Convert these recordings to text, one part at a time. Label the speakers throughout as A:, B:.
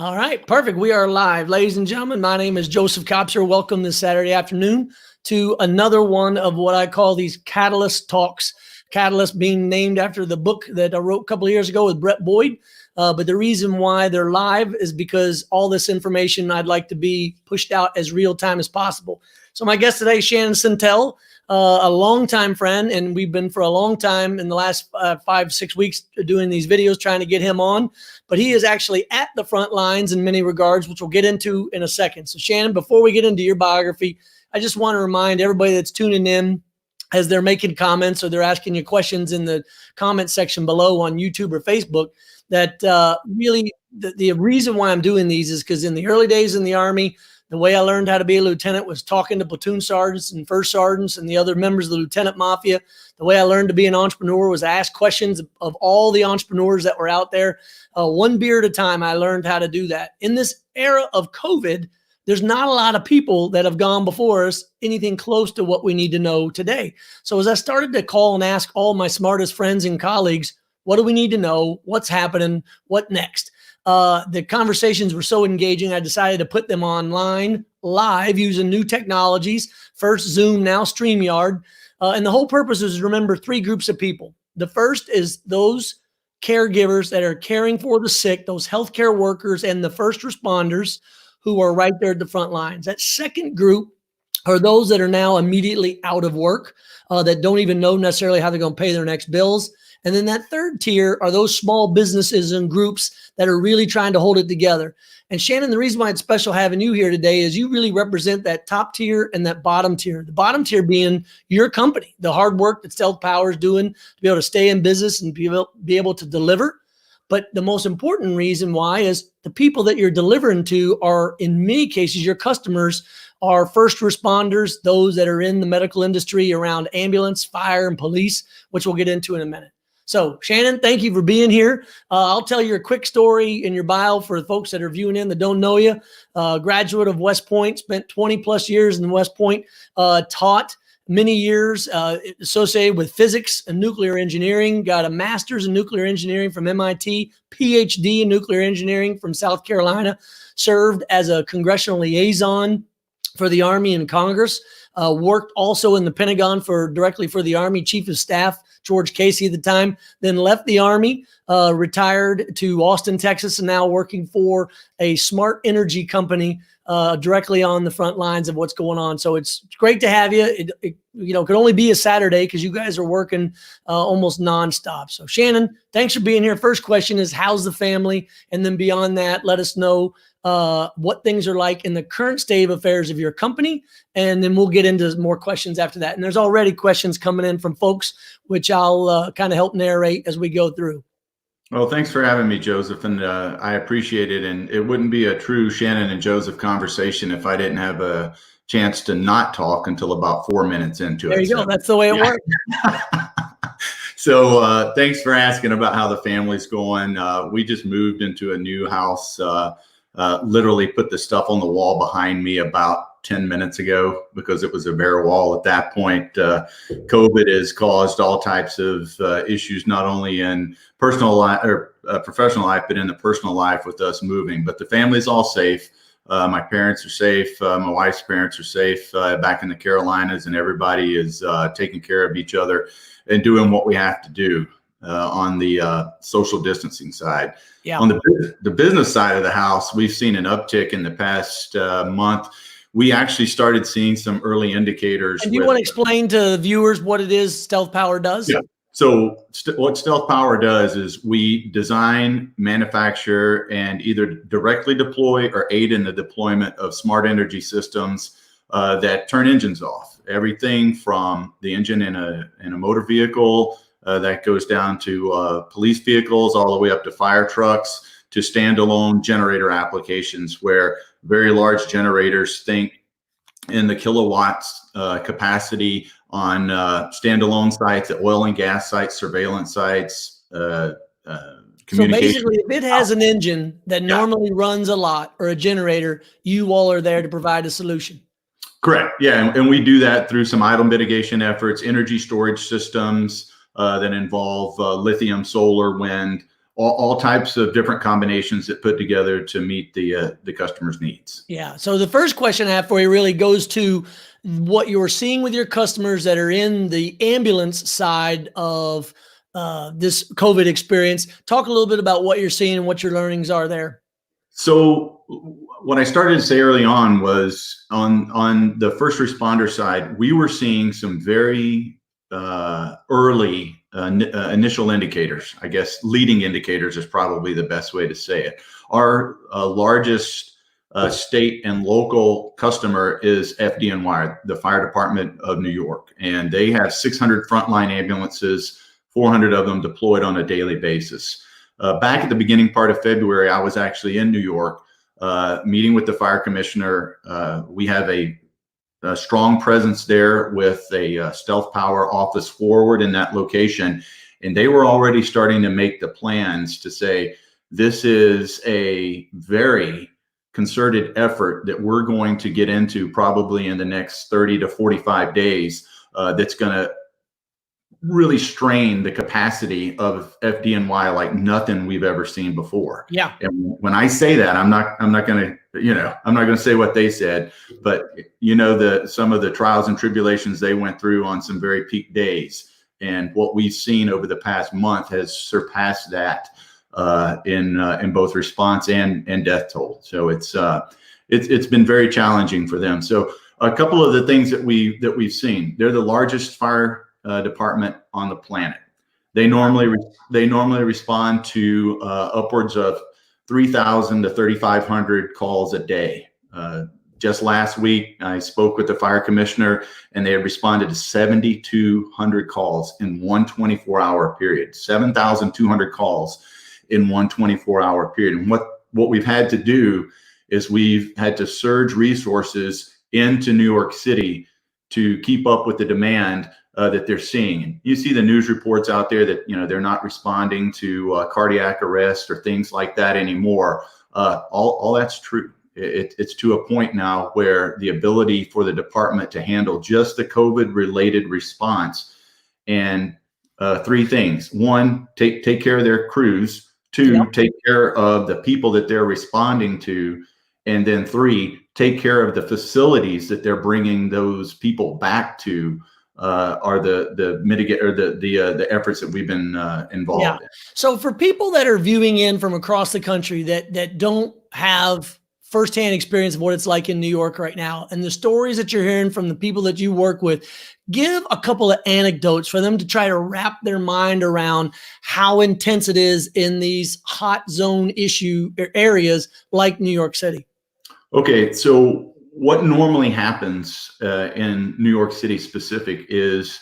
A: All right, perfect. We are live. Ladies and gentlemen, my name is Joseph Kopser. Welcome this Saturday afternoon to another one of what I call these Catalyst Talks. Catalyst being named after the book that I wrote a couple of years ago with Brett Boyd. But the reason why they're live is because all this information I'd like to be pushed out as real time as possible. So my guest today, Shannon Sentell, a longtime friend, and we've been for a long time in the last 5-6 weeks doing these videos trying to get him on. But he is actually at the front lines in many regards, which we'll get into in a second. So Shannon, before we get into your biography, I just want to remind everybody that's tuning in as they're making comments or they're asking you questions in the comment section below on YouTube or Facebook that really the reason why I'm doing these is because in the early days in the Army, the way I learned how to be a lieutenant was talking to platoon sergeants and first sergeants and the other members of the lieutenant mafia. The way I learned to be an entrepreneur was ask questions of all the entrepreneurs that were out there. One beer at a time, I learned how to do that. In this era of COVID, there's not a lot of people that have gone before us anything close to what we need to know today. So as I started to call and ask all my smartest friends and colleagues, what do we need to know? What's happening? What next? The conversations were so engaging, I decided to put them online live using new technologies, first Zoom, now StreamYard. And the whole purpose is to remember three groups of people. The first is those caregivers that are caring for the sick, those healthcare workers and the first responders who are right there at the front lines. That second group are those that are now immediately out of work, that don't even know necessarily how they're going to pay their next bills. And then that third tier are those small businesses and groups that are really trying to hold it together. And Shannon, the reason why it's special having you here today is you really represent that top tier and that bottom tier. The bottom tier being your company, the hard work that Stealth Power is doing to be able to stay in business and be able to deliver. But the most important reason why is the people that you're delivering to are, in many cases, your customers are first responders, those that are in the medical industry around ambulance, fire, and police, which we'll get into in a minute. So Shannon, thank you for being here. I'll tell you a quick story in your bio for the folks that are viewing in that don't know you. Graduate of West Point, spent 20 plus years in West Point, taught many years associated with physics and nuclear engineering, got a master's in nuclear engineering from MIT, PhD in nuclear engineering from South Carolina, served as a congressional liaison for the Army and Congress, worked also in the Pentagon directly for the Army Chief of Staff, George Casey at the time, then left the Army, retired to Austin, Texas, and now working for a smart energy company directly on the front lines of what's going on. So it's great to have you. It could only be a Saturday because you guys are working almost nonstop. So Shannon, thanks for being here. First question is, how's the family? And then beyond that, let us know what things are like in the current state of affairs of your company. And then we'll get into more questions after that. And there's already questions coming in from folks, which I'll kind of help narrate as we go through.
B: Well, thanks for having me, Joseph, and I appreciate it. And it wouldn't be a true Shannon and Joseph conversation if I didn't have a chance to not talk until about 4 minutes into it.
A: There you go. That's the way it works.
B: So thanks for asking about how the family's going. We just moved into a new house, literally put the stuff on the wall behind me about 10 minutes ago because it was a bare wall at that point. COVID has caused all types of issues, not only in personal life or professional life, but in the personal life with us moving. But the family's all safe. My parents are safe. My wife's parents are safe back in the Carolinas, and everybody is taking care of each other and doing what we have to do on the social distancing side. Yeah. On the business side of the house, we've seen an uptick in the past month. We actually started seeing some early indicators.
A: And do you want to explain to viewers what it is Stealth Power does?
B: Yeah. So what Stealth Power does is we design, manufacture, and either directly deploy or aid in the deployment of smart energy systems that turn engines off. Everything from the engine in a motor vehicle that goes down to police vehicles, all the way up to fire trucks, to standalone generator applications where very large generators, think in the kilowatts capacity on standalone sites, at oil and gas sites, surveillance sites,
A: So basically, if it has an engine that normally runs a lot or a generator, you all are there to provide a solution.
B: Correct. Yeah. And we do that through some idle mitigation efforts, energy storage systems that involve lithium, solar, wind, all types of different combinations that put together to meet the customer's needs.
A: Yeah. So the first question I have for you really goes to what you're seeing with your customers that are in the ambulance side of this COVID experience. Talk a little bit about what you're seeing and what your learnings are there.
B: So what I started to say early on was on the first responder side, we were seeing some very early initial indicators. I guess leading indicators is probably the best way to say it. Our largest state and local customer is FDNY, the Fire Department of New York, and they have 600 frontline ambulances, 400 of them deployed on a daily basis. Back at the beginning part of February, I was actually in New York meeting with the fire commissioner. We have a strong presence there with a stealth power office forward in that location. And they were already starting to make the plans to say, this is a very concerted effort that we're going to get into probably in the next 30 to 45 days that's going to really strain the capacity of FDNY like nothing we've ever seen before.
A: Yeah.
B: And when I say that, I'm not going to say what they said, but some of the trials and tribulations they went through on some very peak days, and what we've seen over the past month has surpassed that in both response and death toll. So it's been very challenging for them. So a couple of the things that we've seen, they're the largest fire department on the planet. They normally respond to upwards of 3,000 to 3,500 calls a day. Just last week, I spoke with the fire commissioner, and they had responded to 7,200 calls in one 24-hour period. 7,200 calls in one 24-hour period. And what we've had to do is we've had to surge resources into New York City to keep up with the demand that they're seeing. You see the news reports out there that they're not responding to cardiac arrest or things like that anymore. All that's true. It's to a point now where the ability for the department to handle just the COVID-related response, and three things: one, take care of their crews; two,
A: Yep.
B: take care of the people that they're responding to; and then three, take care of the facilities that they're bringing those people back to. Are the mitigate or the efforts that we've been involved in.
A: So for people that are viewing in from across the country that don't have firsthand experience of what it's like in New York right now, and the stories that you're hearing from the people that you work with, give a couple of anecdotes for them to try to wrap their mind around how intense it is in these hot zone issue areas like New York City. Okay,
B: so what normally happens in New York City specific is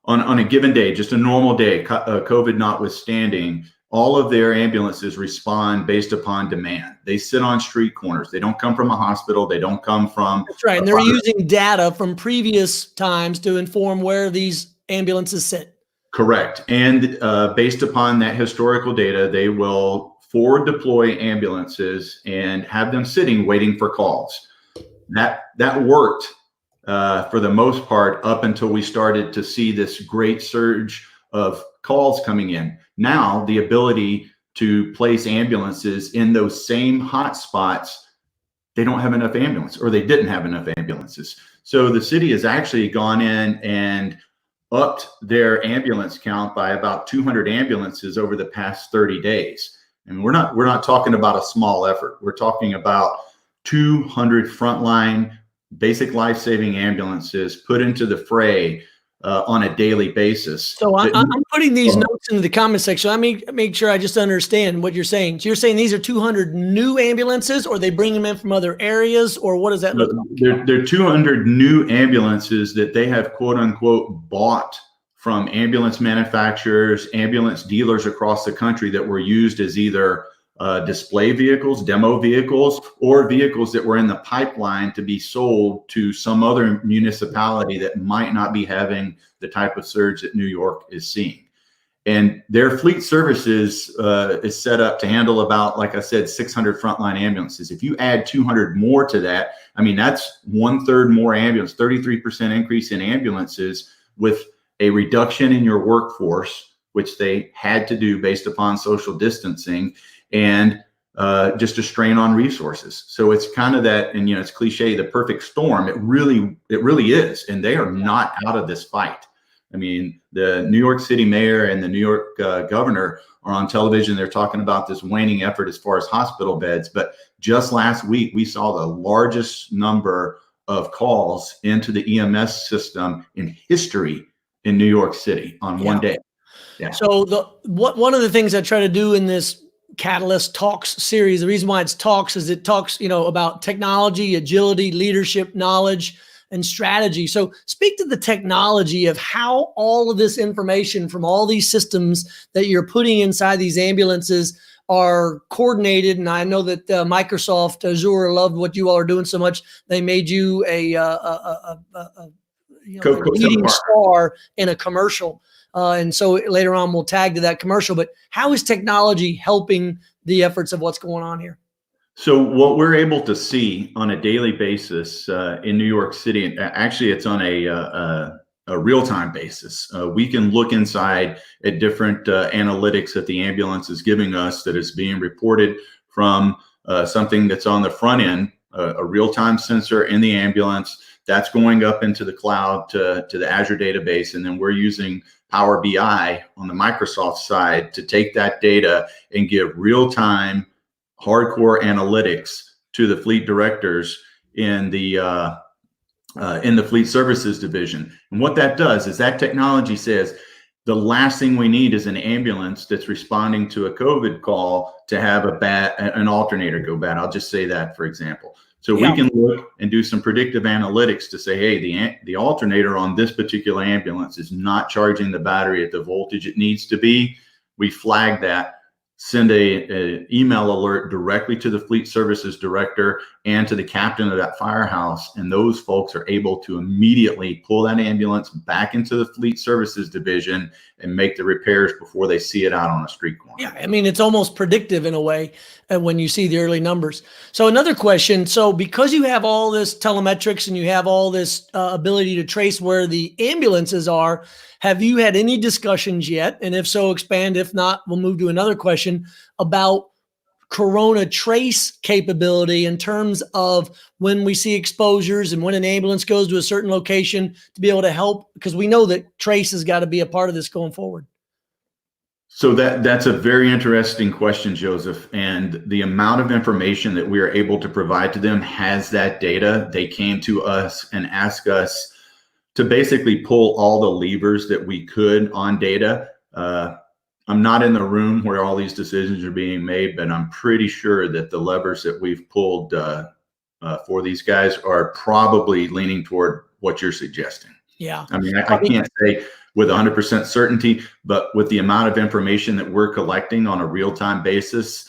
B: on a given day, just a normal day, COVID notwithstanding, all of their ambulances respond based upon demand. They sit on street corners. They don't come from a hospital. They don't come from—
A: That's right. And they're using data from previous times to inform where these ambulances sit.
B: Correct. And based upon that historical data, they will forward deploy ambulances and have them sitting waiting for calls. That worked for the most part up until we started to see this great surge of calls coming in. Now the ability to place ambulances in those same hot spots, they don't have enough ambulances, or they didn't have enough ambulances. So the city has actually gone in and upped their ambulance count by about 200 ambulances over the past 30 days. And we're not talking about a small effort. We're talking about 200 frontline basic life-saving ambulances put into the fray on a daily basis.
A: So I'm putting these notes into the comment section. Let me make sure I just understand what you're saying. So you're saying these are 200 new ambulances, or they bring them in from other areas, or what does that look like?
B: They're 200 new ambulances that they have quote unquote bought from ambulance manufacturers, ambulance dealers across the country that were used as either display vehicles, demo vehicles, or vehicles that were in the pipeline to be sold to some other municipality that might not be having the type of surge that New York is seeing. And their fleet services is set up to handle about, like I said, 600 frontline ambulances. If you add 200 more to that, I mean, that's 1/3 more ambulance, 33% increase in ambulances with a reduction in your workforce, which they had to do based upon social distancing, and just a strain on resources. So it's kind of that, and it's cliche, the perfect storm. It really is, and they are not out of this fight. I mean, the New York City mayor and the New York governor are on television. They're talking about this waning effort as far as hospital beds. But just last week, we saw the largest number of calls into the EMS system in history in New York City on one day. Yeah.
A: So one of the things I try to do in this Catalyst Talks series, the reason why it's talks is it talks, about technology, agility, leadership, knowledge, and strategy. So speak to the technology of how all of this information from all these systems that you're putting inside these ambulances are coordinated. And I know that Microsoft Azure loved what you all are doing so much. They made you a leading star in a commercial. And so later on, we'll tag to that commercial. But how is technology helping the efforts of what's going on here?
B: So what we're able to see on a daily basis in New York City, and actually it's on a real-time basis. We can look inside at different analytics that the ambulance is giving us that is being reported from something that's on the front end, a real-time sensor in the ambulance that's going up into the cloud to the Azure database. And then we're using Power BI on the Microsoft side to take that data and give real-time hardcore analytics to the fleet directors in the fleet services division. And what that does is that technology says the last thing we need is an ambulance that's responding to a COVID call to have an alternator go bad. I'll just say that, for example. So we can look and do some predictive analytics to say, hey, the alternator on this particular ambulance is not charging the battery at the voltage it needs to be. We flag that, send a email alert directly to the fleet services director and to the captain of that firehouse. And those folks are able to immediately pull that ambulance back into the fleet services division and make the repairs before they see it out on a street corner.
A: Yeah, I mean, it's almost predictive in a way when you see the early numbers. So another question, so because you have all this telemetrics and you have all this ability to trace where the ambulances are, have you had any discussions yet? And if so, expand. If not, we'll move to another question about Corona trace capability in terms of when we see exposures and when an ambulance goes to a certain location to be able to help, because we know that trace has got to be a part of this going forward.
B: So that's a very interesting question, Joseph. And the amount of information that we are able to provide to them has that data. They came to us and asked us to basically pull all the levers that we could on data. I'm not in the room where all these decisions are being made, but I'm pretty sure that the levers that we've pulled for these guys are probably leaning toward what you're suggesting.
A: Yeah.
B: I mean, I can't say with 100% certainty, but with the amount of information that we're collecting on a real-time basis,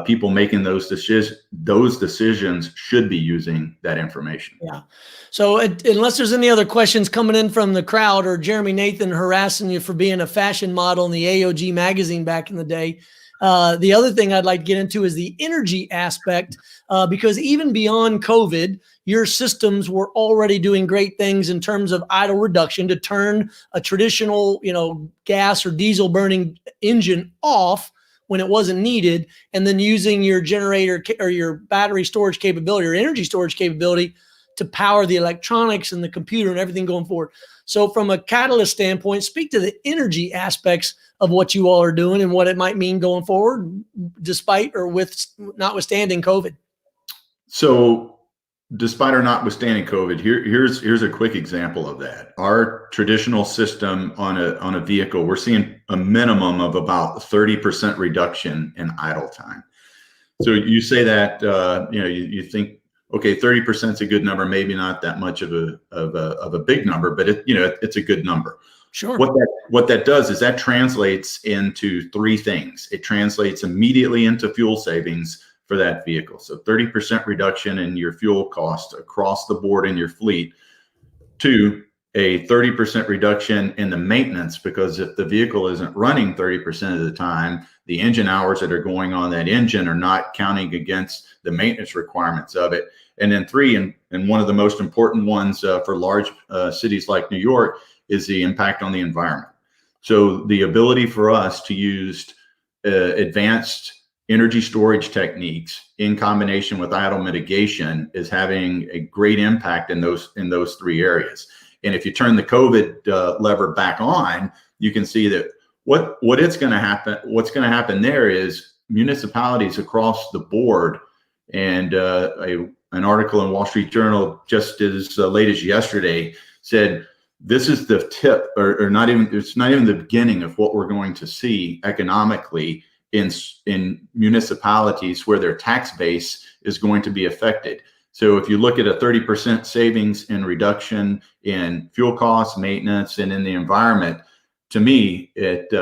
B: people making those decisions should be using that information.
A: Yeah. So unless there's any other questions coming in from the crowd or Jeremy Nathan harassing you for being a fashion model in the AOG magazine back in the day, the other thing I'd like to get into is the energy aspect, because even beyond COVID, your systems were already doing great things in terms of idle reduction to turn a traditional, gas or diesel burning engine off when it wasn't needed, and then using your generator or your battery storage capability or energy storage capability to power the electronics and the computer and everything going forward. So from a Catalyst standpoint, speak to the energy aspects of what you all are doing and what it might mean going forward, despite or notwithstanding COVID.
B: So despite or notwithstanding COVID, here's a quick example of that. Our traditional system on a vehicle, we're seeing a minimum of about 30% reduction in idle time. So you say that you think, okay, 30% is a good number, maybe not that much of a big number, but it's a good number.
A: Sure.
B: What that does is that translates into three things. It translates immediately into fuel savings for that vehicle. So 30% reduction in your fuel cost across the board in your fleet. 2, a 30% reduction in the maintenance, because if the vehicle isn't running 30% of the time, the engine hours that are going on that engine are not counting against the maintenance requirements of it. And then 3, and one of the most important ones for large cities like New York, is the impact on the environment. So the ability for us to use advanced energy storage techniques in combination with idle mitigation is having a great impact in those three areas. And if you turn the COVID lever back on, you can see that what's going to happen there is municipalities across the board. And an article in Wall Street Journal just as late as yesterday said this is the tip, or not even, it's not even the beginning of what we're going to see economically in municipalities where their tax base is going to be affected. So if you look at a 30% savings and reduction in fuel costs, maintenance, and in the environment, to me, it's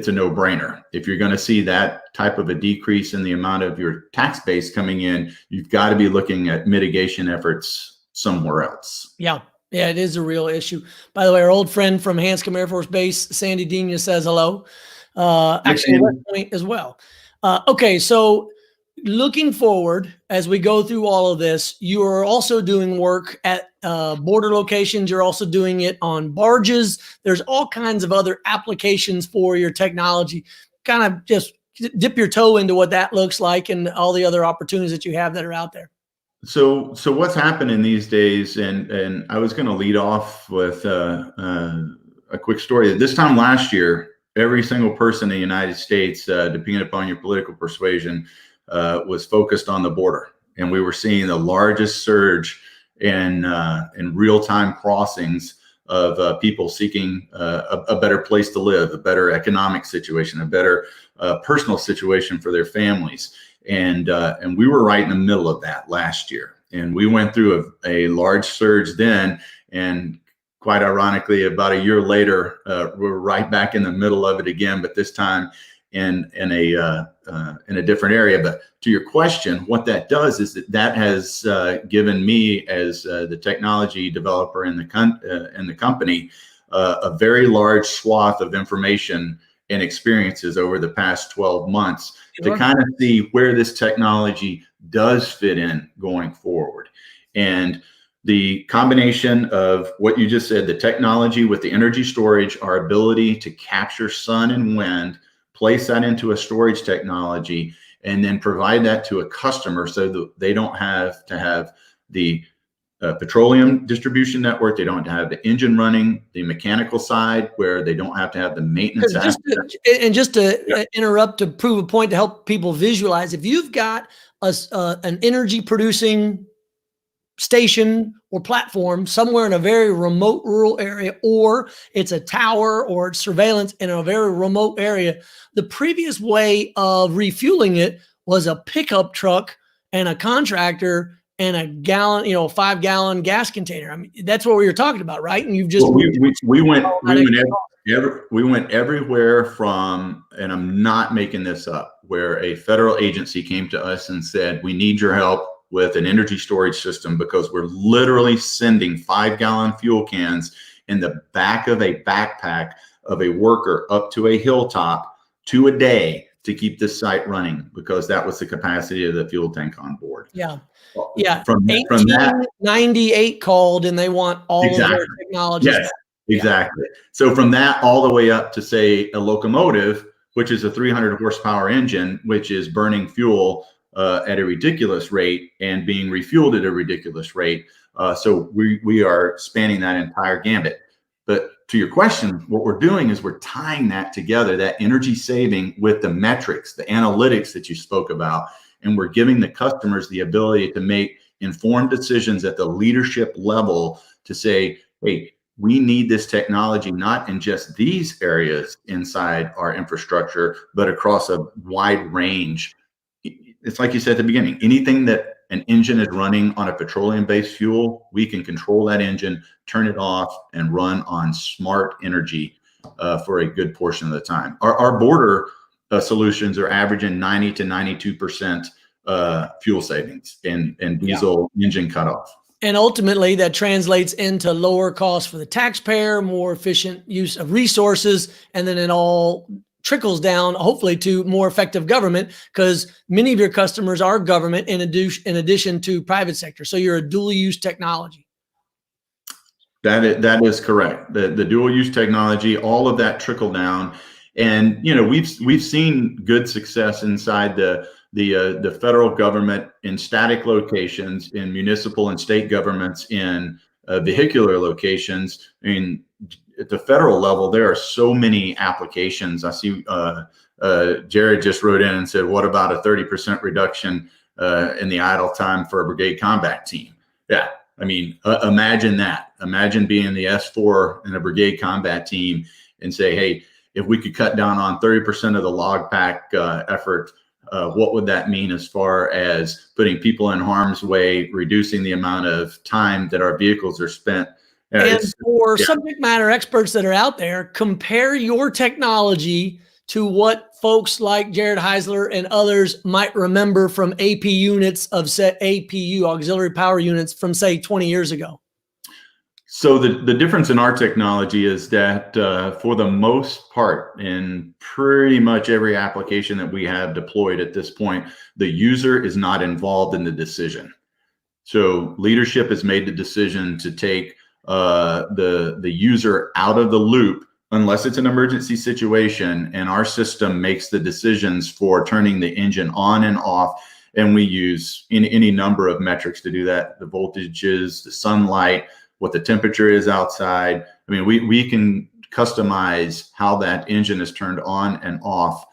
B: a no-brainer. If you're going to see that type of a decrease in the amount of your tax base coming in, you've got to be looking at mitigation efforts somewhere else.
A: Yeah. Yeah, it is a real issue. By the way, our old friend from Hanscom Air Force Base, Sandy Dina, says hello. Actually, West Point as well. Okay, so looking forward, as we go through all of this, you are also doing work at border locations. You're also doing it on barges. There's all kinds of other applications for your technology. Kind of just dip your toe into what that looks like and all the other opportunities that you have that are out there.
B: So what's happening these days, and I was going to lead off with a quick story. This time last year, every single person in the United States, depending upon your political persuasion, was focused on the border, and we were seeing the largest surge in real-time crossings of people seeking a better place to live, a better economic situation, a better personal situation for their families. And we were right in the middle of that last year. And we went through a large surge then. And quite ironically, about a year later, we're right back in the middle of it again, but this time in a different area. But to your question, what that does is that has given me, as the technology developer in the company, a very large swath of information and experiences over the past 12 months to kind of see where this technology does fit in going forward. And the combination of what you just said, the technology with the energy storage, our ability to capture sun and wind, place that into a storage technology, and then provide that to a customer so that they don't have to have the petroleum distribution network. They don't have the engine running, the mechanical side where they don't have to have the maintenance.
A: Just to interrupt, to prove a point, to help people visualize, if you've got an energy producing station or platform somewhere in a very remote rural area, or it's a tower or it's surveillance in a very remote area, the previous way of refueling it was a pickup truck and a contractor and a gallon, 5-gallon gas container. I mean, that's what we were talking about, right? And you've just
B: we went everywhere from, and I'm not making this up, where a federal agency came to us and said, we need your help with an energy storage system because we're literally sending 5-gallon fuel cans in the back of a backpack of a worker up to a hilltop 2 a day to keep this site running, because that was the capacity of the fuel tank on board.
A: Yeah. Yeah.
B: From that
A: 1898 called and they want all of their technology.
B: Yes, exactly. Yeah. So from that all the way up to, say, a locomotive, which is a 300 horsepower engine, which is burning fuel at a ridiculous rate and being refueled at a ridiculous rate. So we are spanning that entire gambit. But to your question, what we're doing is we're tying that together, that energy saving, with the metrics, the analytics that you spoke about. And we're giving the customers the ability to make informed decisions at the leadership level to say, hey, we need this technology, not in just these areas inside our infrastructure, but across a wide range. It's like you said at the beginning, anything that an engine is running on a petroleum-based fuel, we can control that engine, turn it off, and run on smart energy for a good portion of the time. Our border solutions are averaging 90 to 92% fuel savings and diesel engine cutoff.
A: And ultimately, that translates into lower costs for the taxpayer, more efficient use of resources, and then it all trickles down, hopefully, to more effective government, because many of your customers are government in addition to private sector. So you're a dual use technology.
B: That is correct. The dual use technology, all of that trickle down, and we've seen good success inside the federal government in static locations, in municipal and state governments, in vehicular locations. I mean, at the federal level, there are so many applications. I see Jared just wrote in and said, "What about a 30% reduction in the idle time for a brigade combat team?" Yeah. I mean, imagine that. Imagine being the S4 in a brigade combat team and say, hey, if we could cut down on 30% of the log pack effort, what would that mean as far as putting people in harm's way, reducing the amount of time that our vehicles are spent?
A: And for subject matter experts that are out there, compare your technology to what folks like Jared Heisler and others might remember from AP units of set APU, auxiliary power units, from say 20 years ago.
B: So the difference in our technology is that for the most part, in pretty much every application that we have deployed at this point, the user is not involved in the decision. So leadership has made the decision to take the user out of the loop unless it's an emergency situation, and our system makes the decisions for turning the engine on and off. And we use any number of metrics to do that: the voltages, the sunlight, what the temperature is outside. I mean, we can customize how that engine is turned on and off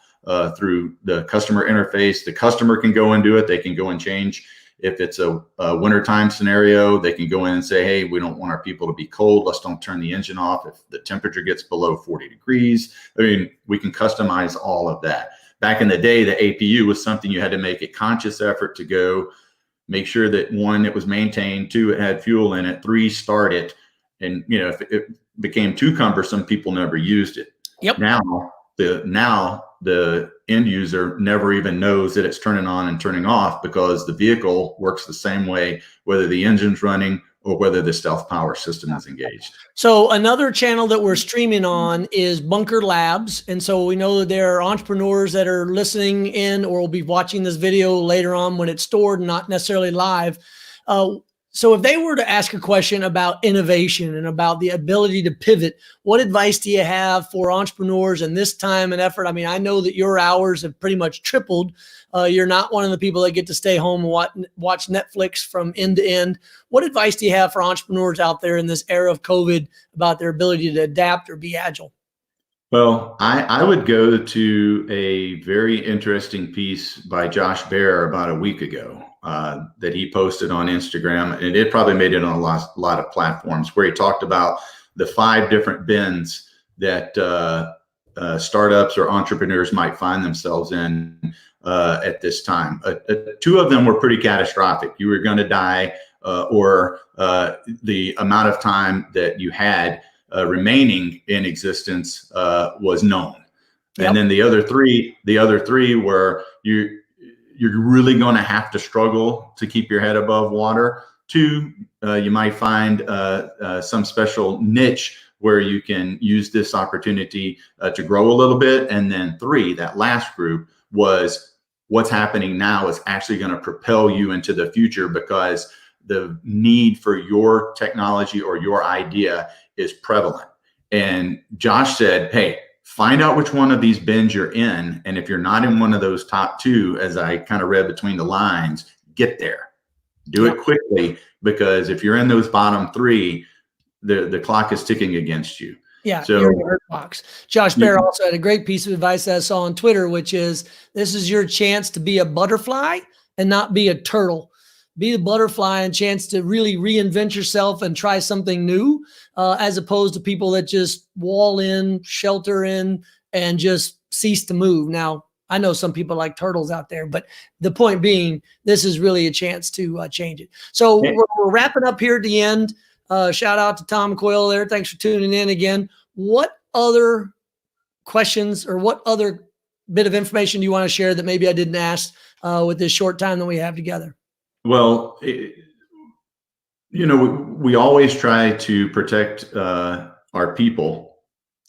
B: through the customer interface. The customer can go and do it. They can go and change. If it's a wintertime scenario, they can go in and say, hey, we don't want our people to be cold. Let's don't turn the engine off if the temperature gets below 40 degrees. I mean, we can customize all of that. Back in the day, the APU was something you had to make a conscious effort to go make sure that, one, it was maintained, two, it had fuel in it, three, start it. And if it became too cumbersome, people never used it.
A: Yep.
B: Now the end user never even knows that it's turning on and turning off, because the vehicle works the same way, whether the engine's running or whether the stealth power system is engaged.
A: So another channel that we're streaming on is Bunker Labs. And so we know that there are entrepreneurs that are listening in or will be watching this video later on when it's stored, not necessarily live. So if they were to ask a question about innovation and about the ability to pivot, what advice do you have for entrepreneurs in this time and effort? I mean, I know that your hours have pretty much tripled. You're not one of the people that get to stay home and watch Netflix from end to end. What advice do you have for entrepreneurs out there in this era of COVID about their ability to adapt or be agile?
B: Well, I would go to a very interesting piece by Josh Baer about a week ago that he posted on Instagram, and it probably made it on a lot of platforms, where he talked about the 5 different bins that startups or entrepreneurs might find themselves in at this time. 2 of them were pretty catastrophic. You were going to die, or the amount of time that you had remaining in existence was known. Yep. And then the other three were you're really going to have to struggle to keep your head above water. 2, you might find some special niche where you can use this opportunity to grow a little bit. And then 3, that last group, was what's happening now is actually going to propel you into the future, because the need for your technology or your idea is prevalent. And Josh said, hey, find out which one of these bins you're in. And if you're not in one of those top 2, as I kind of read between the lines, get there. Do it quickly, because if you're in those bottom 3, the clock is ticking against you.
A: Yeah, so you're in the hurt box. Josh Baer also had a great piece of advice that I saw on Twitter, which is, this is your chance to be a butterfly and not be a turtle. Be the butterfly and chance to really reinvent yourself and try something new, as opposed to people that just wall in, shelter in, and just cease to move. Now, I know some people like turtles out there, but the point being, this is really a chance to change it. So we're wrapping up here at the end. Shout out to Tom Coyle there. Thanks for tuning in again. What other questions or what other bit of information do you want to share that maybe I didn't ask with this short time that we have together?
B: Well, we always try to protect our people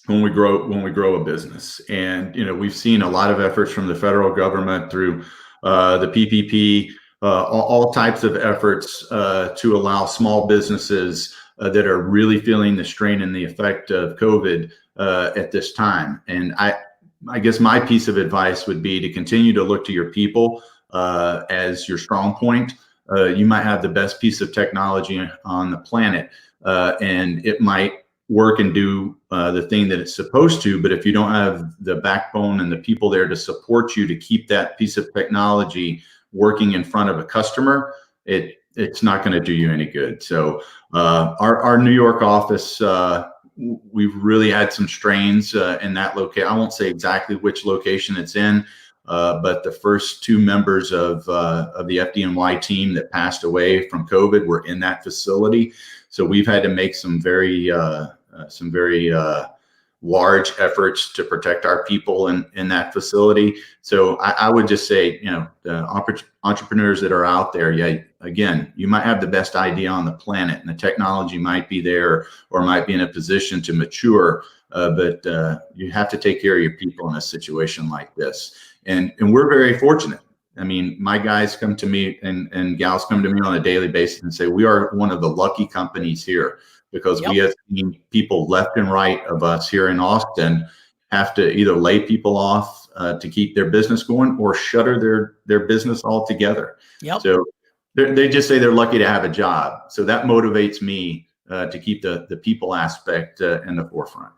B: when we grow a business, and we've seen a lot of efforts from the federal government through the PPP, all types of efforts to allow small businesses that are really feeling the strain and the effect of COVID at this time. And I guess my piece of advice would be to continue to look to your people as your strong point. You might have the best piece of technology on the planet, and it might work and do the thing that it's supposed to, but if you don't have the backbone and the people there to support you to keep that piece of technology working in front of a customer, it's not going to do you any good. So our New York office, we've really had some strains in that location. I won't say exactly which location it's in, but the first 2 members of the FDNY team that passed away from COVID were in that facility. So we've had to make some very large efforts to protect our people in that facility. So I would just say, the entrepreneurs that are out there, again, you might have the best idea on the planet and the technology might be there or might be in a position to mature, but you have to take care of your people in a situation like this. And we're very fortunate. I mean, my guys come to me and gals come to me on a daily basis and say, we are one of the lucky companies here, because we have seen people left and right of us here in Austin have to either lay people off to keep their business going or shutter their business altogether. So they just say they're lucky to have a job. So that motivates me to keep the people aspect in the forefront.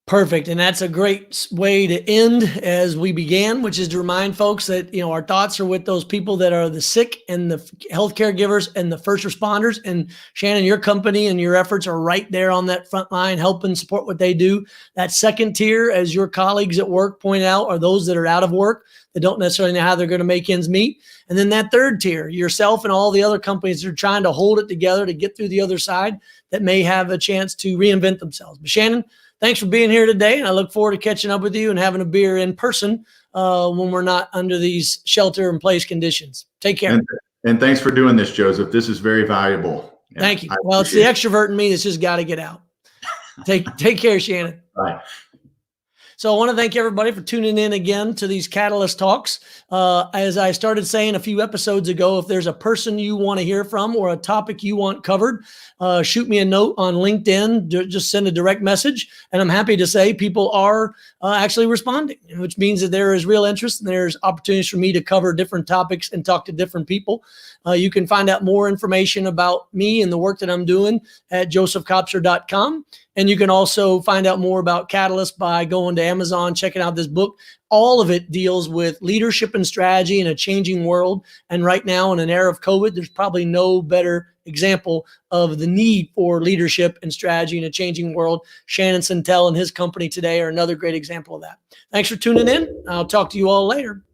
A: Perfect. And that's a great way to end as we began, which is to remind folks that, our thoughts are with those people that are the sick and the healthcare givers and the first responders. And Shannon, your company and your efforts are right there on that front line, helping support what they do. That second tier, as your colleagues at work point out, are those that are out of work, that don't necessarily know how they're going to make ends meet. And then that third tier, yourself and all the other companies that are trying to hold it together to get through the other side, that may have a chance to reinvent themselves. But Shannon, thanks for being here today, and I look forward to catching up with you and having a beer in person when we're not under these shelter-in-place conditions. Take care.
B: And thanks for doing this, Joseph. This is very valuable.
A: Thank you. Well, it's the extrovert in me that's just got to get out. Take care, Shannon.
B: Bye.
A: So I want to thank everybody for tuning in again to these Catalyst Talks. As I started saying a few episodes ago, if there's a person you want to hear from or a topic you want covered, shoot me a note on LinkedIn. Just send a direct message. And I'm happy to say people are actually responding, which means that there is real interest and there's opportunities for me to cover different topics and talk to different people. You can find out more information about me and the work that I'm doing at josephkopser.com. And you can also find out more about Catalyst by going to Amazon, checking out this book. All of it deals with leadership and strategy in a changing world. And right now, in an era of COVID, there's probably no better example of the need for leadership and strategy in a changing world. Shannon Sentell and his company today are another great example of that. Thanks for tuning in. I'll talk to you all later.